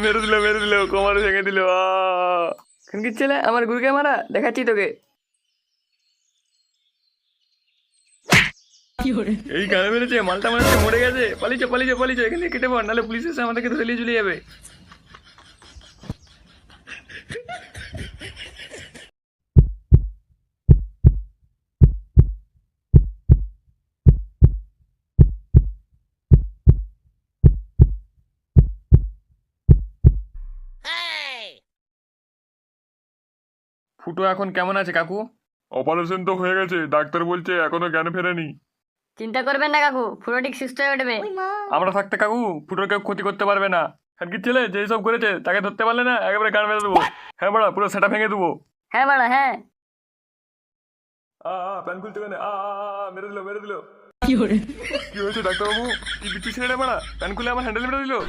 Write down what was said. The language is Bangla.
মেরে দিল কোমর ভেঙে দিল। খানকির ছেলে আমার গুরুকে মারা দেখাচ্ছি তোকে। এই গানে মেরেছে, মালটা মারছে, মরে গেছে। পালিয়েছে পালিয়েছে পালিয়েছে, এখান থেকে কেটে পড়, নাহলে পুলিশ এসে আমাদেরকে ধরে নিয়ে চলে যাবে। ফুটো এখন কেমন আছে কাকু? অপারেশন তো হয়ে গেছে, ডাক্তার বলছে এখনো জ্ঞান ফেরেনি। চিন্তা করবেন না কাকু, পুরো ঠিক সুস্থ হয়ে উঠবে। আমরা থাকতে কাকু ফুটোর কেউ ক্ষতি করতে পারবে না। খানকির ছেলে যেই সব করেছে তাকে ধরতে পারলে না একেবারে গান মেরে দেবো। হ্যাঁ বড়া, পুরো সেটা ভেঙে দেবো। হ্যাঁ বাড়া হ্যাঁ। প্যান খুলতে গেলে মেরে দিল মেরে দিল। কি হয়েছে ডাক্তারবাবু? কি বিচ্ছু ছেলেটা মারা প্যান খুলে আমার হ্যান্ডেল মেরে দিল।